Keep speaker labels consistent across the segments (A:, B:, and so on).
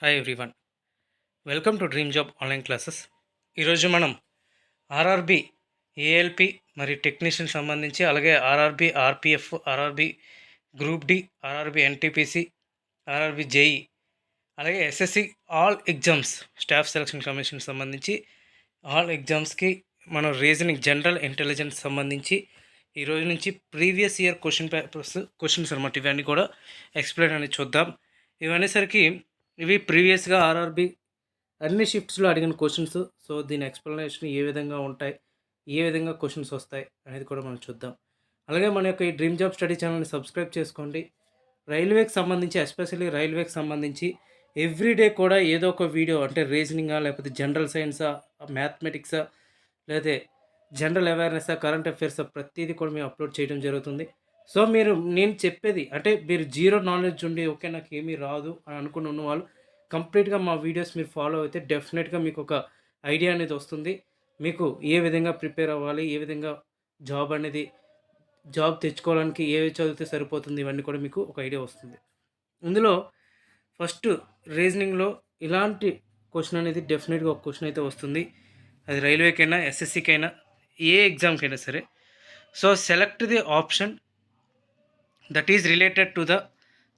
A: Hi everyone, welcome to dream job online classes. ఈరోజు మనం RRB ALP మరియు technician సంబంధించి, అలాగే RRB RPF, RRB group D, RRB NTPC, RRB JE, అలాగే SSC all exams staff selection commission సంబంధించి all ఎగ్జామ్స్కి మనం రీజనింగ్ జనరల్ ఇంటెలిజెన్స్ సంబంధించి ఈరోజు నుంచి ప్రీవియస్ ఇయర్ క్వశ్చన్స్ అనమాట. ఇవన్నీ కూడా ఎక్స్ప్లెయిన్ అనేది చూద్దాం. ఇవనేసరికి ఇవి ప్రీవియస్గా ఆర్ఆర్బి అన్ని షిఫ్ట్స్లో అడిగిన క్వశ్చన్స్. సో దీని ఎక్స్ప్లెనేషన్ ఏ విధంగా ఉంటాయి, ఏ విధంగా క్వశ్చన్స్ వస్తాయి అనేది కూడా మనం చూద్దాం. అలాగే మన యొక్క ఈ డ్రీమ్ జాబ్ స్టడీ ఛానల్ని సబ్స్క్రైబ్ చేసుకోండి. రైల్వేకి సంబంధించి, ఎస్పెషల్లీ రైల్వేకి సంబంధించి ఎవ్రీడే కూడా ఏదో ఒక వీడియో, అంటే రీజనింగా, లేకపోతే జనరల్ సైన్సా, మ్యాథమెటిక్సా, లేకపోతే జనరల్ అవేర్నెస్, కరెంట్ అఫైర్స్, ప్రతిదీ కూడా మేము అప్లోడ్ చేయడం జరుగుతుంది. సో నేను చెప్పేది అంటే మీరు జీరో నాలెడ్జ్ ఉండి ఓకే నాకు ఏమీ రాదు అని అనుకుని ఉన్న వాళ్ళు కంప్లీట్గా మా వీడియోస్ మీరు ఫాలో అయితే డెఫినెట్గా మీకు ఒక ఐడియా అనేది వస్తుంది. మీకు ఏ విధంగా ప్రిపేర్ అవ్వాలి, ఏ విధంగా జాబ్ తెచ్చుకోవడానికి ఏ చదివితే సరిపోతుంది, ఇవన్నీ కూడా మీకు ఒక ఐడియా వస్తుంది. ఇందులో ఫస్ట్ రీజనింగ్లో ఇలాంటి క్వశ్చన్ అనేది డెఫినెట్గా ఒక క్వశ్చన్ అయితే వస్తుంది. అది రైల్వేకైనా, ఎస్ఎస్సికైనా, ఏ ఎగ్జామ్కైనా సరే. So select the option that is related to the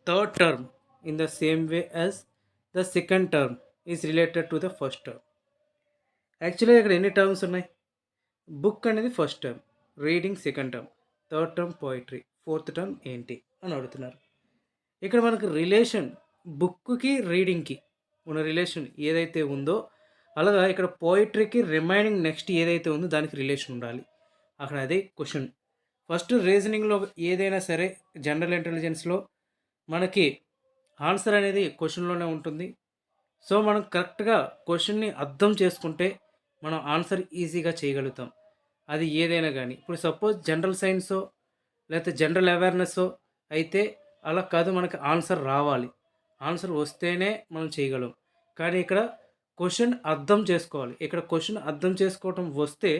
A: third term in the same way as the second term is related to the first term. యాక్చువల్గా ఇక్కడ ఎన్ని టర్మ్స్ ఉన్నాయి? బుక్ అనేది first term, reading second term, third term poetry, fourth term ఏంటి అని అడుగుతున్నారు. ఇక్కడ మనకు రిలేషన్ బుక్కి రీడింగ్కి ఉన్న రిలేషన్ ఏదైతే ఉందో, అలాగా ఇక్కడ పోయిటరీకి రిమైనింగ్ నెక్స్ట్ ఏదైతే ఉందో దానికి రిలేషన్ ఉండాలి. అక్కడ అదే క్వశ్చన్. ఫస్ట్ రీజనింగ్లో ఏదైనా సరే, జనరల్ ఇంటెలిజెన్స్లో మనకి ఆన్సర్ అనేది క్వశ్చన్లోనే ఉంటుంది. సో మనం కరెక్ట్గా క్వశ్చన్ని అర్థం చేసుకుంటే మనం ఆన్సర్ ఈజీగా చేయగలుగుతాం. అది ఏదైనా కానీ. ఇప్పుడు సపోజ్ జనరల్ సైన్సో లేకపోతే జనరల్ అవేర్నెస్సో అయితే అలా కాదు, మనకి ఆన్సర్ రావాలి. ఆన్సర్ వస్తేనే మనం చేయగలం. కానీ ఇక్కడ క్వశ్చన్ అర్థం చేసుకోవాలి. ఇక్కడ క్వశ్చన్ అర్థం చేసుకోవటం వస్తే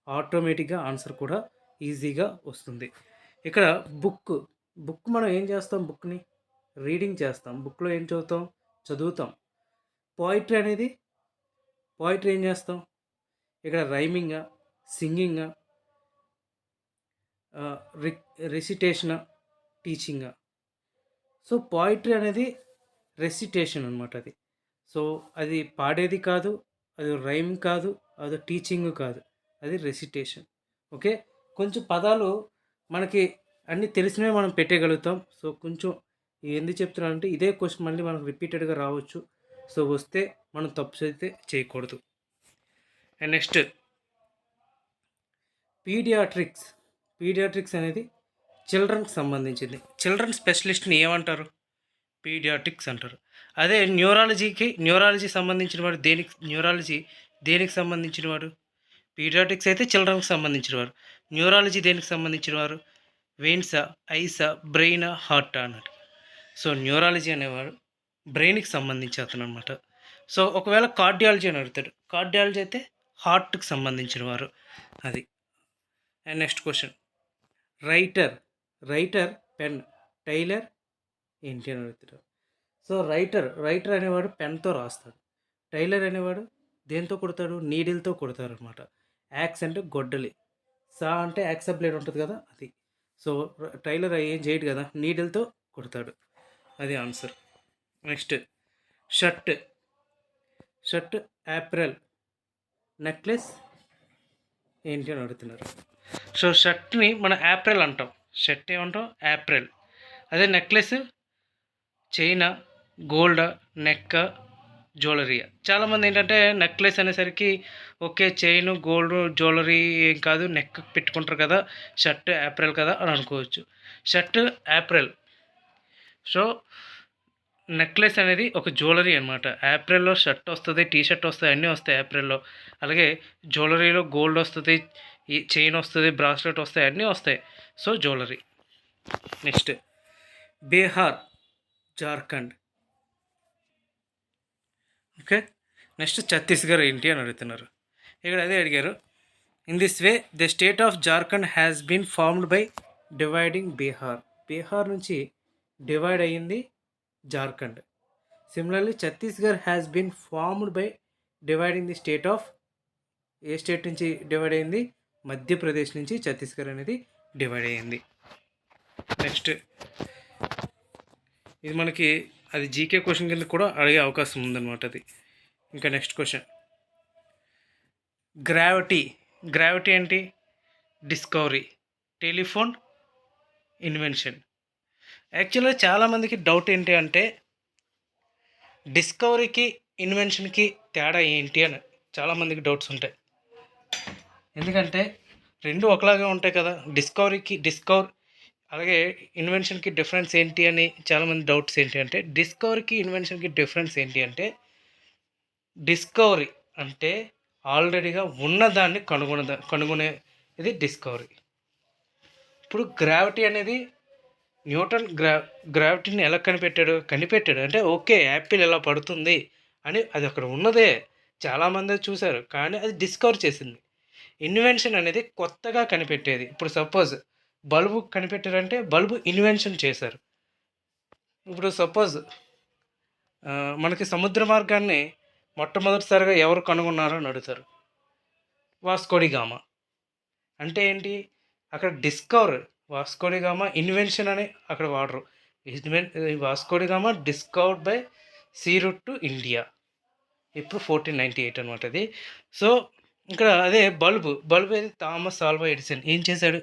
A: ఆటోమేటిక్గా ఆన్సర్ కూడా ఈజీగా వస్తుంది. ఇక్కడ బుక్ మనం ఏం చేస్తాం? బుక్ని రీడింగ్ చేస్తాం. బుక్లో ఏం చదువుతాం. పోయిటరీ ఏం చేస్తాం? ఇక్కడ రైమింగా, సింగింగా, రెసిటేషనా, టీచింగా. సో పోయిటరీ అనేది రెసిటేషన్ అనమాట. అది సో అది పాడేది కాదు, అది రైమ్ కాదు, అది టీచింగ్ కాదు, అది రెసిటేషన్. ఓకే, కొంచెం పదాలు మనకి అన్నీ తెలిసినవి మనం పెట్టేయగలుగుతాం. సో కొంచెం ఎందుకు చెప్తున్నానంటే ఇదే క్వశ్చన్ మళ్ళీ మనకు రిపీటెడ్గా రావచ్చు. సో వస్తే మనం తప్పు అయితే చేయకూడదు. అండ్ నెక్స్ట్ పీడియాట్రిక్స్ అనేది చిల్డ్రన్కి సంబంధించింది. చిల్డ్రన్ స్పెషలిస్ట్ని ఏమంటారు? పీడియాట్రిక్స్ అంటారు. అదే న్యూరాలజీ సంబంధించిన వాడు దేనికి సంబంధించిన వాడు? పీడియాట్రిక్స్ అయితే చిల్డ్రన్కి సంబంధించిన వారు. న్యూరాలజీ దేనికి సంబంధించిన వారు? వెయిన్సా, ఐసా, బ్రెయినా, హార్ట్ అన్నట్టు. సో న్యూరాలజీ అనేవాడు బ్రెయిన్కి సంబంధించి అతను అనమాట. సో ఒకవేళ కార్డియాలజీ అని అడుగుతాడు. కార్డియాలజీ అయితే హార్ట్కి సంబంధించిన వారు. అది. And next question, writer pen, tailor ఏంటి అని అడుగుతాడు. సో రైటర్ అనేవాడు పెన్తో రాస్తాడు. టైలర్ అనేవాడు దేంతో కొడతాడు? నీడిల్తో కొడతారు అనమాట. యాక్స్ అంటే గొడ్డలి, సా అంటే యాక్సా బ్లేడ్ ఉంటుంది కదా, అది. సో టైలర్ ఏం చేయడు కదా, నీడిల్తో కొడతాడు. అది ఆన్సర్. నెక్స్ట్ షర్ట్ యాప్రెల్, నెక్లెస్ ఏంటి అని అడుగుతున్నారు. సో షర్ట్ని మనం యాప్రెల్ అంటాం. షర్ట్ ఏమంటాం? యాప్రెల్. అదే నెక్లెస్ చైనా, గోల్డా, నెక్క, జ్యువెలరీ. చాలామంది ఏంటంటే నెక్లెస్ అనేసరికి ఓకే చైన్, గోల్డ్, జ్యువెలరీ ఏం కాదు, నెక్ పెట్టుకుంటారు కదా, షర్ట్ యాప్రెల్ కదా అని అనుకోవచ్చు. షర్ట్ యాప్రెల్. సో నెక్లెస్ అనేది ఒక జ్యువెలరీ అనమాట. యాప్రెల్లో షర్ట్ వస్తుంది, టీ షర్ట్ వస్తుంది, అన్నీ వస్తాయి యాప్రెల్లో. అలాగే జ్యువెలరీలో గోల్డ్ వస్తుంది, చైన్ వస్తుంది, బ్రాస్లెట్ వస్తాయి, అన్నీ వస్తాయి. So jewellery. Next Bihar, Jharkhand. Okay, next Chhattisgarh ఏంటి అని అడుగుతున్నారు. ఇక్కడ అదే అడిగారు. In this way the state of Jharkhand has been formed by dividing Bihar నుంచి డివైడ్ అయ్యింది Jharkhand. Similarly Chhattisgarh has been formed by dividing the state of, ఏ స్టేట్ నుంచి డివైడ్ అయింది? మధ్యప్రదేశ్ నుంచి ఛత్తీస్గఢ్ అనేది డివైడ్ అయ్యింది. నెక్స్ట్ ఇది మనకి అది జీకే క్వశ్చన్ కింద కూడా అడిగే అవకాశం ఉందన్నమాట అది. ఇంకా నెక్స్ట్ క్వశ్చన్, గ్రావిటీ ఏంటి? Discovery, telephone, invention. యాక్చువల్గా చాలామందికి డౌట్ ఏంటి అంటే డిస్కవరీకి ఇన్వెన్షన్కి తేడా ఏంటి అని చాలామందికి డౌట్స్ ఉంటాయి. ఎందుకంటే రెండు ఒకలాగే ఉంటాయి కదా. అలాగే ఇన్వెన్షన్కి డిఫరెన్స్ ఏంటి అని చాలామంది డౌట్స్ ఏంటి అంటే డిస్కవరీకి ఇన్వెన్షన్కి డిఫరెన్స్ ఏంటి అంటే డిస్కవరీ అంటే ఆల్రెడీగా ఉన్నదాన్ని కనుగొనేది డిస్కవరీ. ఇప్పుడు గ్రావిటీ అనేది న్యూటన్ గ్రావిటీని ఎలా కనిపెట్టాడు అంటే ఓకే యాపిల్ ఎలా పడుతుంది అని అది అక్కడ ఉన్నదే చాలామంది చూశారు, కానీ అది డిస్కవర్ చేసింది. ఇన్వెన్షన్ అనేది కొత్తగా కనిపెట్టేది. ఇప్పుడు సపోజ్ బల్బు కనిపెట్టారంటే బల్బు ఇన్వెన్షన్ చేశారు. ఇప్పుడు సపోజ్ మనకి సముద్ర మార్గాన్ని మొట్టమొదటిసారిగా ఎవరు కనుగొన్నారో అని అడుగుతారు. వాస్కోడిగామా. అంటే ఏంటి? అక్కడ వాస్కోడిగామా ఇన్వెన్షన్ అని అక్కడ వాడరు. Vasco da Gama discovered by sea route to India. ఇప్పుడు 1498 అనమాట అది. సో ఇక్కడ అదే బల్బు ఏది? థామస్ ఆల్వా ఎడిసన్ ఏం చేశాడు?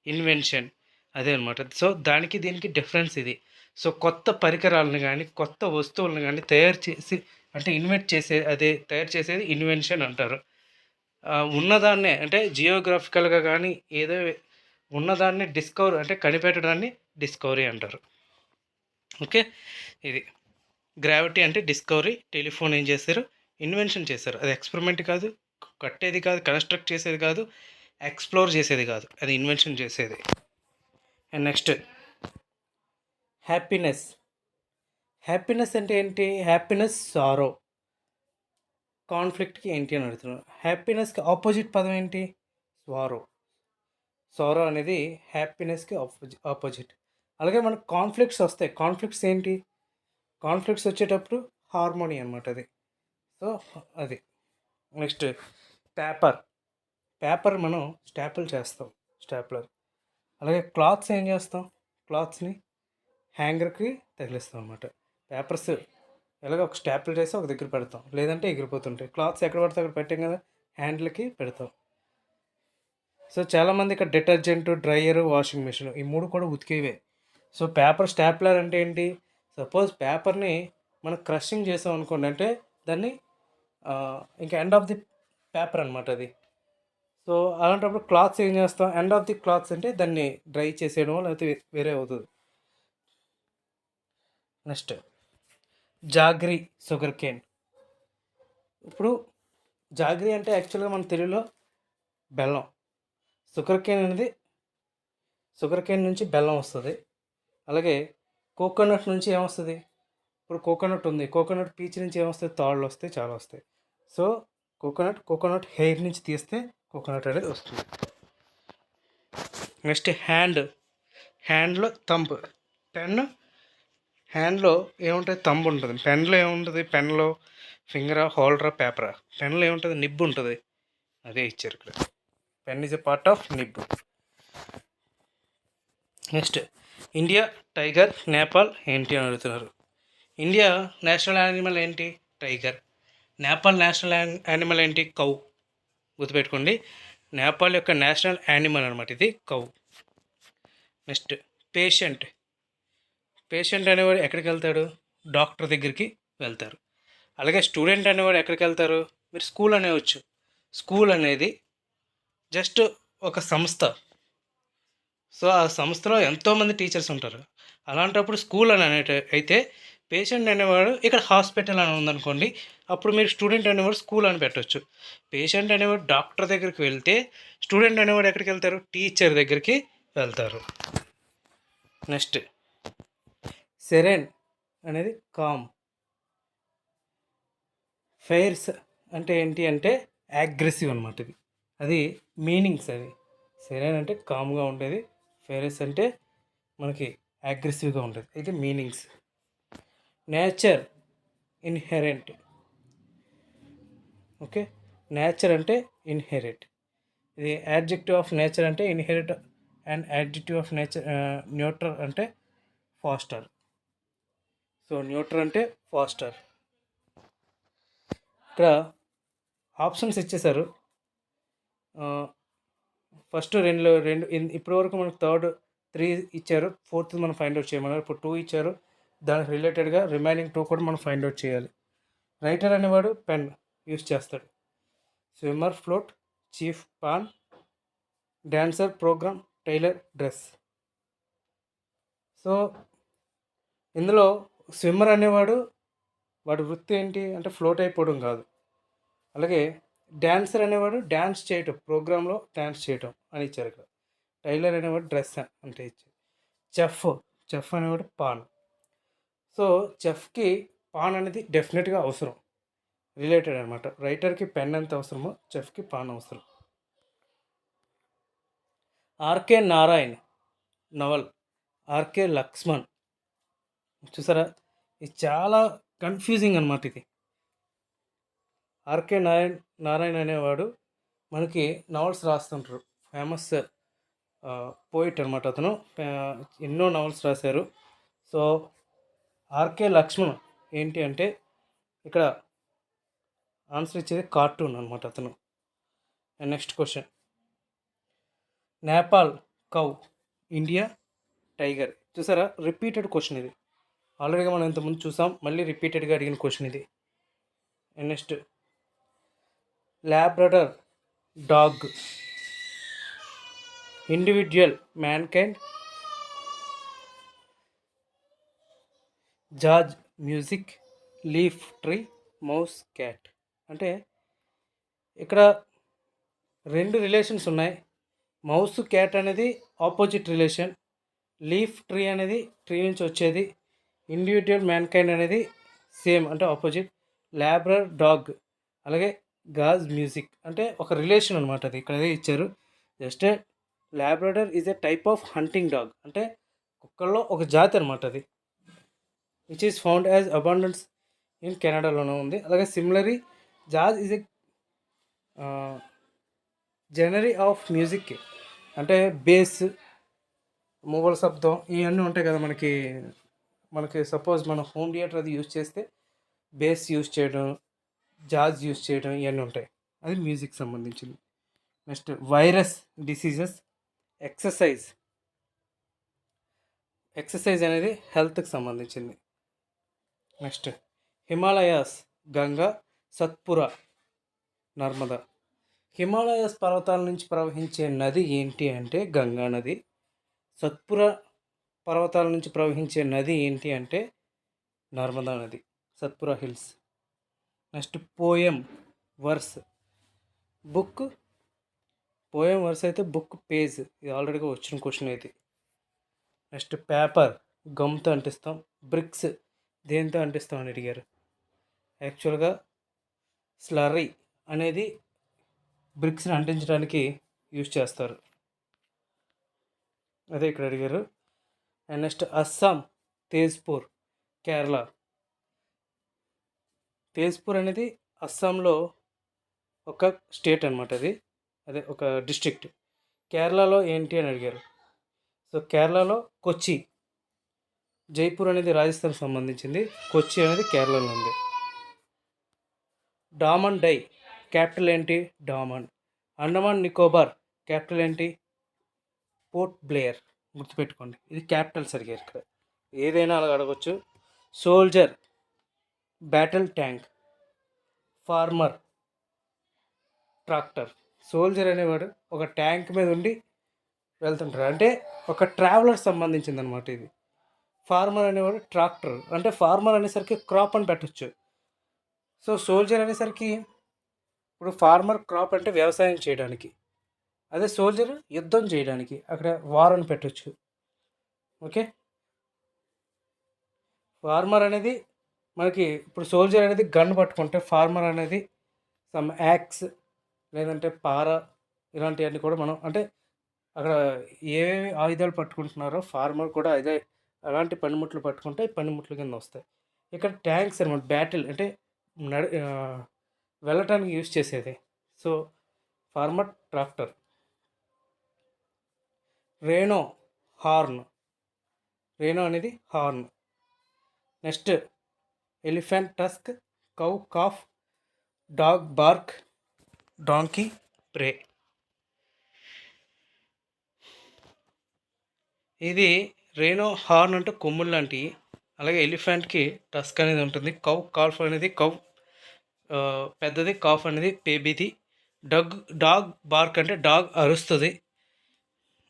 A: ఇన్వెన్షన్ అదే అనమాట. సో దానికి దీనికి డిఫరెన్స్ ఇది. సో కొత్త పరికరాలను కానీ కొత్త వస్తువులను కానీ తయారు చేసేది ఇన్వెన్షన్ అంటారు. ఉన్నదాన్నే అంటే జియోగ్రఫికల్గా కానీ ఏదో ఉన్నదాన్ని కనిపెట్టడాన్ని డిస్కవరీ అంటారు. ఓకే, ఇది గ్రావిటీ అంటే డిస్కవరీ. టెలిఫోన్ ఏం చేశారు? ఇన్వెన్షన్ చేశారు. అది ఎక్స్పెరిమెంట్ కాదు, కట్టేది కాదు, కన్స్ట్రక్ట్ చేసేది కాదు, ఎక్స్ప్లోర్ చేసేది కాదు, అది ఇన్వెన్షన్ చేసేది. అండ్ నెక్స్ట్ హ్యాపీనెస్ అంటే ఏంటి? హ్యాపీనెస్ సారో, కాన్ఫ్లిక్ట్కి ఏంటి అని అడుగుతున్నాను. హ్యాపీనెస్కి ఆపోజిట్ పదం ఏంటి? సారో అనేది హ్యాపీనెస్కి ఆపోజిట్. అలాగే మనకు కాన్ఫ్లిక్ట్స్ వస్తాయి. కాన్ఫ్లిక్ట్స్ ఏంటి? కాన్ఫ్లిక్ట్స్ వచ్చేటప్పుడు హార్మోనీ అనమాట అది. సో అది. నెక్స్ట్ పేపర్ మనం స్టాపుల్ చేస్తాం, స్టాప్లర్. అలాగే క్లాత్స్ ఏం చేస్తాం? క్లాత్స్ని హ్యాంగర్కి తగిలిస్తాం అనమాట. పేపర్స్ ఎలాగ ఒక స్టాపుల్ చేసి ఒక దగ్గర పెడతాం, లేదంటే ఎగిరిపోతుంటాయి. క్లాత్స్ ఎక్కడ పడితే అక్కడ పెట్టాం కదా, హ్యాండిల్కి పెడతాం. సో చాలామంది ఇక్కడ డిటర్జెంట్, డ్రైయర్, వాషింగ్ మిషన్ ఈ మూడు కూడా ఉతికేవే. సో పేపర్ స్టాప్లర్ అంటే ఏంటి? సపోజ్ పేపర్ని మనం క్రషింగ్ చేసాం అనుకోండి, అంటే దాన్ని ఇంకా ఎండ్ ఆఫ్ ది పేపర్ అనమాట అది. సో అలాంటప్పుడు క్లాత్స్ ఏం చేస్తాం? ఎండ్ ఆఫ్ ది క్లాత్స్ అంటే దాన్ని డ్రై చేసేయడం లేకపోతే వేరే అవుతుంది. Next jaggery, sugar cane. ఇప్పుడు జాగ్రీ అంటే యాక్చువల్గా మన తెలుగులో బెల్లం. షుగర్ కేన్ నుంచి బెల్లం వస్తుంది. అలాగే కోకోనట్ నుంచి ఏమొస్తుంది? ఇప్పుడు కోకోనట్ ఉంది, కోకోనట్ పీచ్ నుంచి ఏమొస్తుంది? తాళ్ళు వస్తాయి, చాలా వస్తాయి. సో కోకోనట్ హెయిర్ నుంచి తీస్తే కోకోనట్ అనేది వస్తుంది. నెక్స్ట్ హ్యాండ్లో థంబ్. హ్యాండ్లో ఏముంటుంది? థంబ్ ఉంటుంది. పెన్లో ఏముంటుంది? పెన్లో ఫింగరా, హోల్డరా, పేపరా? పెన్లో ఏముంటుంది? నిబ్ ఉంటుంది. అదే ఇచ్చారు ఇక్కడ. Pen is a part of nib. Next India, tiger, Nepal ఏంటి అని అడుగుతున్నారు. ఇండియా నేషనల్ యానిమల్ ఏంటి? టైగర్. నేపాల్ నేషనల్ యానిమల్ ఏంటి? కౌ. గుర్తుపెట్టుకోండి, నేపాల్ యొక్క నేషనల్ యానిమల్ అనమాట ఇది కౌ. నెక్స్ట్ పేషెంట్ అనేవాడు ఎక్కడికి వెళ్తాడు? డాక్టర్ దగ్గరికి వెళ్తారు. అలాగే స్టూడెంట్ అనేవాడు ఎక్కడికి వెళ్తారు? మీరు స్కూల్ అనేవచ్చు. స్కూల్ అనేది జస్ట్ ఒక సంస్థ. సో ఆ సంస్థలో ఎంతోమంది టీచర్స్ ఉంటారు. అలాంటప్పుడు స్కూల్ అని అయితే పేషెంట్ అనేవాడు ఇక్కడ హాస్పిటల్ అని ఉందనుకోండి, అప్పుడు మీరు స్టూడెంట్ అనేవాడు స్కూల్ అని పెట్టవచ్చు. పేషెంట్ అనేవాడు డాక్టర్ దగ్గరికి వెళ్తే స్టూడెంట్ అనేవాడు ఎక్కడికి వెళ్తారు? టీచర్ దగ్గరికి వెళ్తారు. నెక్స్ట్ సెరెన్ అనేది కామ్. ఫెయిర్స్ అంటే ఏంటి అంటే అగ్రెసివ్ అనమాట. అది మీనింగ్స్. అది సెరెన్ అంటే కామ్గా ఉండేది, ఫెయిర్స్ అంటే మనకి అగ్రెసివ్గా ఉంటుంది. ఇది meanings. Nature, inherent. Okay, nature అంటే ఇన్హెరెంట్. ఇది యాడ్జెక్టివ్ ఆఫ్ నేచర్ అంటే inherent, and adjective of nature neutral అంటే ఫాస్టర్. సో న్యూట్రల్ అంటే ఫాస్టర్. ఇక్కడ ఆప్షన్స్ ఇచ్చేసారు. ఫస్ట్ రెండు రెండు ఇప్పటి వరకు మనకు థర్డ్ 3 ఇచ్చారు, ఫోర్త్ మనం ఫైండ్ అవుట్ చేయమన్నారు. ఇప్పుడు 2 ఇచ్చారు, దానికి రిలేటెడ్గా రిమైనింగ్ 2 కూడా మనం ఫైండ్ అవుట్ చేయాలి. రైటర్ అనేవాడు పెన్ యూస్ చేస్తాడు. Swimmer float, chief pan, dancer programme, tailor dress. So ఇందులో స్విమ్మర్ అనేవాడు వాడి వృత్తి ఏంటి అంటే ఫ్లోట్ అయిపోవడం కాదు. అలాగే డాన్సర్ అనేవాడు డ్యాన్స్ చేయటం, ప్రోగ్రాంలో డ్యాన్స్ చేయటం అని ఇచ్చారు ఇక్కడ. టైలర్ అనేవాడు డ్రెస్ అంటే ఇచ్చారు. చెఫ్ అనేవాడు పాన్. సో చెఫ్కి పాన్ అనేది డెఫినెట్గా అవసరం, రిలేటెడ్ అనమాట. రైటర్కి పెన్ ఎంత అవసరమో చెఫ్కి పాన్ అవసరం. R K Narayan novel, R K Laxman. చూసారా, ఇది చాలా కన్ఫ్యూజింగ్ అనమాట. ఇది ఆర్కే నారాయణ్ అనేవాడు మనకి నవల్స్ రాస్తుంటారు. ఫేమస్ పోయిట్ అనమాట అతను. ఎన్నో నవల్స్ రాశారు. సో ఆర్కే లక్ష్మణ్ ఏంటి అంటే ఇక్కడ ఆన్సర్ ఇచ్చేది కార్టూన్ అనమాట అతను. And next question, Nepal cow, India tiger. చూసారా, రిపీటెడ్ క్వశ్చన్ ఇది. ఆల్రెడీగా మనం ఇంతకుముందు చూసాం, మళ్ళీ రిపీటెడ్గా అడిగిన క్వశ్చన్ ఇది. And next, Labrador dog, individual mankind, jazz music, leaf tree, mouse cat. అంటే ఇక్కడ 2 రిలేషన్స్ ఉన్నాయి. మౌస్ క్యాట్ అనేది ఆపోజిట్ రిలేషన్, లీఫ్ ట్రీ అనేది ట్రీ నుంచి వచ్చేది, ఇండివిజువల్ మ్యాన్కైండ్ అనేది సేమ్ అంటే ఆపోజిట్, లాబ్రర్ డాగ్ అలాగే గాజ్ మ్యూజిక్ అంటే ఒక రిలేషన్ అనమాట. అది ఇక్కడ అదే ఇచ్చారు. Just Labrador is a type of hunting dog అంటే కుక్కల్లో ఒక జాతి అనమాట అది, which is found as abundance in కెనడాలోనే ఉంది. అలాగే similarly jazz is a genre of music అంటే బేస్, మూవల శబ్దం ఇవన్నీ ఉంటాయి కదా మనకి సపోజ్ మనం హోమ్ థియేటర్ అది యూజ్ చేస్తే బేస్ యూజ్ చేయడం, జాజ్ యూజ్ చేయడం ఇవన్నీ ఉంటాయి. అది మ్యూజిక్ సంబంధించింది. నెక్స్ట్, వైరస్ డిసీజెస్, ఎక్సర్సైజ్ అనేది హెల్త్కి సంబంధించింది. నెక్స్ట్, హిమాలయాస్ గంగా, సత్పురా నర్మదా. హిమాలయాస్ పర్వతాల నుంచి ప్రవహించే నది ఏంటి అంటే గంగా నది. సత్పురా పర్వతాల నుంచి ప్రవహించే నది ఏంటి అంటే నర్మదా నది, Satpura hills. Next, poem verse, book poem verse అయితే బుక్ పేజ్, ఇది ఆల్రెడీగా వచ్చిన క్వశ్చన్ అయితే. నెక్స్ట్, పేపర్ గమ్తో అంటిస్తాం, బ్రిక్స్ దేంతో అంటిస్తాం అని అడిగారు. యాక్చువల్గా స్లర్రీ అనేది బ్రిక్స్ని అంటించడానికి యూజ్ చేస్తారు, అదే ఇక్కడ అడిగారు. And next, Assam Tezpur, Kerala. తేజ్పూర్ అనేది అస్సాంలో ఒక స్టేట్ అనమాట, అదే ఒక డిస్ట్రిక్ట్. కేరళలో ఏంటి అని అడిగారు. సో కేరళలో కొచ్చి, జైపూర్ అనేది రాజస్థాన్కి సంబంధించింది, కొచ్చి అనేది కేరళలో ఉంది. డామన్ డై క్యాపిటల్ ఏంటి? డామన్. అండమాన్ నికోబార్ క్యాపిటల్ ఏంటి? Port Blair. గుర్తుపెట్టుకోండి, ఇది క్యాపిటల్స్ అడిగారు ఇక్కడ, ఏదైనా అలా అడగచ్చు. Soldier battle tank, farmer tractor. Soldier అనేవాడు ఒక ట్యాంక్ మీద ఉండి వెళ్తుంటారు, అంటే ఒక ట్రావెలర్ సంబంధించింది అనమాట ఇది. ఫార్మర్ అనేవాడు ట్రాక్టర్, అంటే ఫార్మర్ అనేసరికి క్రాప్ అని పెట్టచ్చు. సో సోల్జర్ అనేసరికి ఇప్పుడు ఫార్మర్ క్రాప్ అంటే వ్యవసాయం చేయడానికి, అదే సోల్జర్ యుద్ధం చేయడానికి, అక్కడ వార్ అని పెట్టచ్చు. ఓకే, ఫార్మర్ అనేది మనకి ఇప్పుడు సోల్జర్ అనేది గన్ పట్టుకుంటే, ఫార్మర్ అనేది సమ్ యాక్స్ లేదంటే పార ఇలాంటివన్నీ కూడా మనం అంటే అక్కడ ఏమేమి ఆయుధాలు పట్టుకుంటున్నారో ఫార్మర్ కూడా అదే అలాంటి పనిముట్లు పట్టుకుంటే పనిముట్లు కింద వస్తాయి. ఇక్కడ ట్యాంక్స్ అనమాట. బ్యాటిల్ అంటే వెళ్ళటానికి యూజ్ చేసేది. So farmer tractor. Rhino horn. Rhino అనేది horn. Next elephant tusk, cow calf, dog bark, donkey bray. ఇది రేనో హార్న్ అంటే కొమ్ములు లాంటివి. అలాగే ఎలిఫెంట్కి టస్క్ అనేది ఉంటుంది. కౌ కాఫ్ అనేది పెద్దది, కాఫ్ అనేది బేబీది. డాగ్ బార్క్ అంటే డాగ్ అరుస్తుంది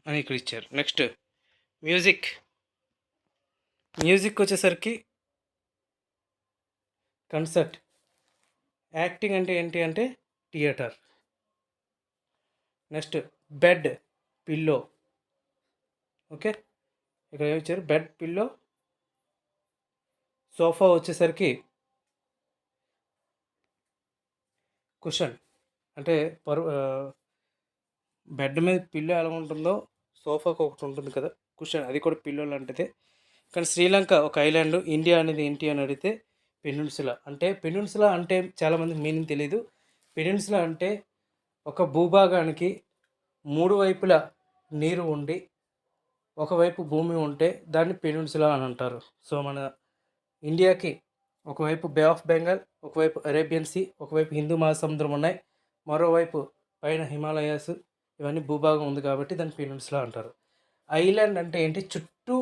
A: అని ఇక్కడ ఇచ్చారు. Next music. మ్యూజిక్ వచ్చేసరికి కన్సర్ట్. యాక్టింగ్ అంటే ఏంటి అంటే theatre. Next bed, pillow. Okay, ఇక్కడ ఏమి ఇచ్చారు? Bed, pillow. సోఫా వచ్చేసరికి కుషన్. అంటే బెడ్ మీద పిల్లో ఎలా ఉంటుందో సోఫాకి ఒకటి ఉంటుంది కదా కుషన్, అది కూడా పిల్లో లాంటిదే. కానీ శ్రీలంక ఒక ఐలాండ్, ఇండియా అనేది ఏంటి అని అడిగితే పెనిన్సులా. అంటే పెనిన్సులా అంటే చాలామందికి మీనింగ్ తెలియదు. పెనిన్సులా అంటే ఒక భూభాగానికి 3 వైపులా నీరు ఉండి ఒకవైపు భూమి ఉంటే దాన్ని పెనిన్సులా అని అంటారు. సో మన ఇండియాకి ఒకవైపు బే ఆఫ్ బెంగాల్, ఒకవైపు అరేబియన్ సీ, ఒకవైపు హిందూ మహాసముద్రం ఉన్నాయి, మరోవైపు పైన హిమాలయాస్, ఇవన్నీ భూభాగం ఉంది కాబట్టి దాన్ని పెనిన్సులా అంటారు. ఐలాండ్ అంటే ఏంటి? చుట్టూ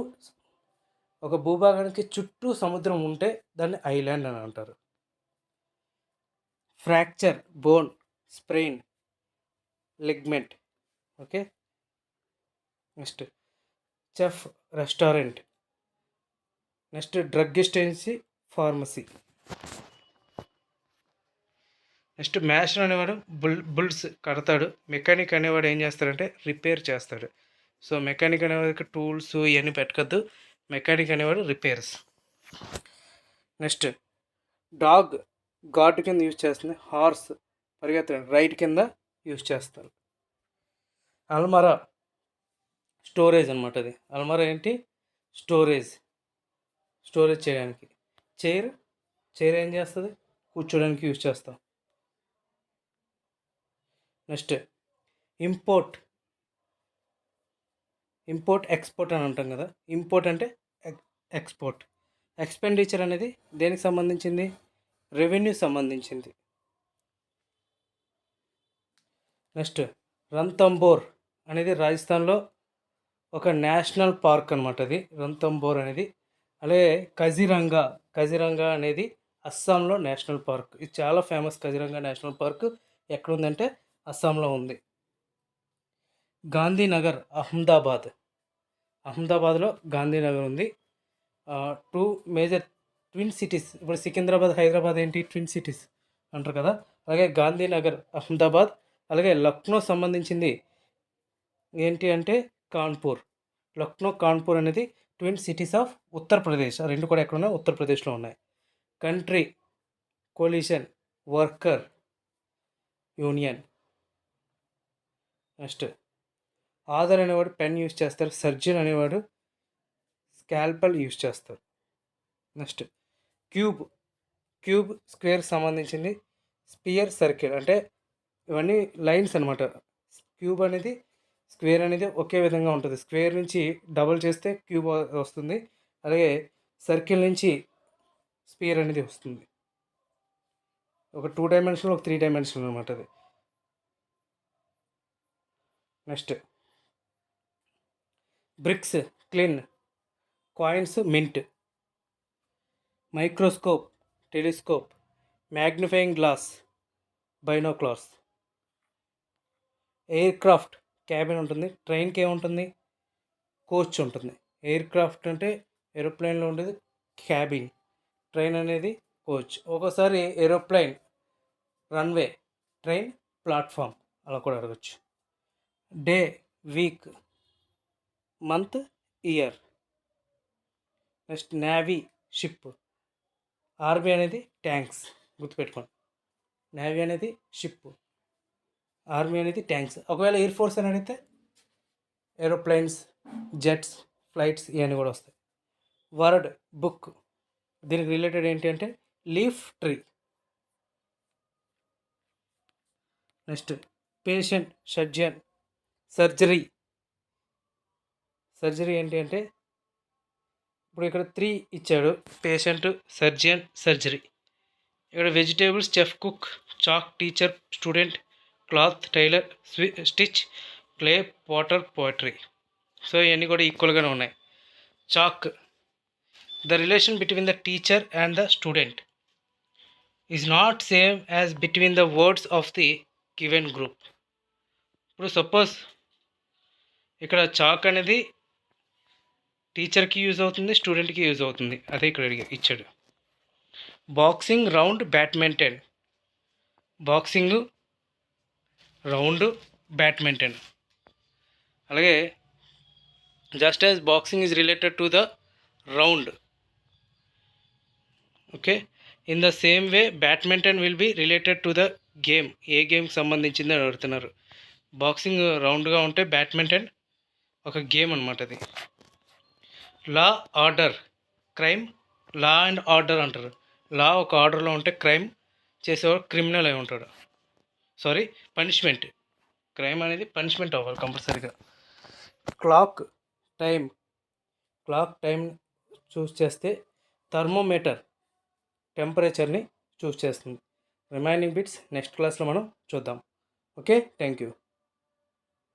A: ఒక భూభాగానికి చుట్టూ సముద్రం ఉంటే దాన్ని ఐలాండ్ అని అంటారు. Fracture, bone, sprain, ligament. Okay, next chef, restaurant. Next druggist agency, pharmacy. Next master అనేవాడు బుల్స్ కడతాడు. మెకానిక్ అనేవాడు ఏం చేస్తాడంటే రిపేర్ చేస్తాడు. సో మెకానిక్ అనేవాడికి టూల్స్ ఇవన్నీ పెట్టకద్దు. మెకానిక్ అనేవాడు రిపేర్స్. నెక్స్ట్ డాగ్ గార్డ్ కింద యూజ్ చేస్తుంది. హార్స్ పరిగెత్తడానికి రైడ్ కింద యూజ్ చేస్తారు. అల్మరా స్టోరేజ్ అనమాట. అది అల్మరా ఏంటి? స్టోరేజ్ చేయడానికి. చైర్ ఏం చేస్తుంది? కూర్చోడానికి యూజ్ చేస్తాం. నెక్స్ట్ ఇంపోర్ట్ ఎక్స్పోర్ట్ అని అంటాం కదా. ఇంపోర్ట్ అంటే ఎక్స్పోర్ట్. ఎక్స్పెండిచర్ అనేది దేనికి సంబంధించింది? రెవెన్యూ సంబంధించింది. నెక్స్ట్ రణతంబోర్ అనేది రాజస్థాన్లో ఒక నేషనల్ పార్క్ అనమాట. అది రణతంబోర్ అనేది. అలాగే కజిరంగా అనేది అస్సాంలో నేషనల్ పార్క్. ఇది చాలా ఫేమస్. కజిరంగా నేషనల్ పార్క్ ఎక్కడ ఉందంటే అస్సాంలో ఉంది. గాంధీనగర్, అహ్మదాబాద్లో గాంధీనగర్ ఉంది. 2 మేజర్ ట్విన్ సిటీస్. ఇప్పుడు సికింద్రాబాద్, హైదరాబాద్ ఏంటి? ట్విన్ సిటీస్ అంటారు కదా. అలాగే గాంధీనగర్ అహ్మదాబాద్. అలాగే లక్నో సంబంధించింది ఏంటి అంటే కాన్పూర్. కాన్పూర్ అనేది ట్విన్ సిటీస్ ఆఫ్ ఉత్తరప్రదేశ్. ఆ రెండు కూడా ఎక్కడ ఉన్నాయి? ఉత్తరప్రదేశ్లో ఉన్నాయి. Country, coalition, worker, union. Next author అనేవాడు పెన్ యూజ్ చేస్తారు. సర్జన్ అనేవాడు స్కాల్పల్ యూజ్ చేస్తారు. నెక్స్ట్ క్యూబ్ స్క్వేర్ సంబంధించింది. స్పియర్, సర్కిల్ అంటే ఇవన్నీ లైన్స్ అనమాట. క్యూబ్ అనేది, స్క్వేర్ అనేది ఒకే విధంగా ఉంటుంది. స్క్వేర్ నుంచి డబుల్ చేస్తే క్యూబ్ వస్తుంది. అలాగే సర్కిల్ నుంచి స్పియర్ అనేది వస్తుంది. ఒక 2 డైమెన్షనల్, ఒక 3 డైమెన్షనల్ అనమాట అది. Next bricks, kiln, coins, mint. Microscope, telescope, magnifying glass, binoculars. Aircraft cabin ఉంటుంది. ట్రైన్కి ఏముంటుంది? కోచ్ ఉంటుంది. ఎయిర్ క్రాఫ్ట్ అంటే ఏరోప్లేన్లో ఉండేది క్యాబిన్. ట్రైన్ అనేది కోచ్. ఒక్కోసారి ఏరోప్లేన్ రన్వే, ట్రైన్ ప్లాట్ఫామ్, అలా కూడా అడగచ్చు. Day, week, month, year. Next navy, ship. Army అనేది ట్యాంక్స్. గుర్తుపెట్టుకోండి. నేవీ అనేది షిప్, ఆర్మీ అనేది ట్యాంక్స్. ఒకవేళ ఎయిర్ ఫోర్స్ అని అడిగితే ఏరోప్లేన్స్, జెట్స్, ఫ్లైట్స్ ఇవన్నీ కూడా వస్తాయి. Word, book. దీనికి రిలేటెడ్ ఏంటి అంటే leaf tree. Next patient, surgeon, surgery. Surgery ఏంటి అంటే ఇప్పుడు ఇక్కడ 3 ఇచ్చాడు, పేషెంట్, సర్జన్, సర్జరీ. ఇక్కడ vegetables, chef, cook, chalk, teacher, student, cloth, tailor, stitch, clay, water, poetry. So ఇవన్నీ కూడా ఈక్వల్గానే ఉన్నాయి. Chalk, the relation between the teacher and the student is not same as between the words of the given group. ఇప్పుడు suppose ఇక్కడ chalk అనేది టీచర్కి use అవుతుంది, స్టూడెంట్కి యూజ్ అవుతుంది. అదే ఇక్కడ ఇచ్చాడు. Boxing, round, badminton. Boxing, round, badminton. అలాగే just as boxing is related to the round, okay, in the same way badminton will be related to the game. ఏ గేమ్కి సంబంధించింది అని అడుగుతున్నారు. బాక్సింగ్ రౌండ్గా ఉంటే బ్యాడ్మింటన్ ఒక గేమ్ అనమాట అది. Law, order, crime. Law and order అంటారు. లా ఒక ఆర్డర్లో ఉంటే క్రైమ్ చేసేవాడు క్రిమినల్ అయి ఉంటాడు. Sorry, punishment. క్రైమ్ అనేది పనిష్మెంట్ అవ్వాలి కంపల్సరీగా. Clock, time. క్లాక్ టైం చూస్ చేస్తే థర్మోమీటర్ టెంపరేచర్ని చూస్ చేస్తుంది. రిమైనింగ్ బిట్స్ నెక్స్ట్ క్లాస్లో మనం చూద్దాం. Okay, thank you.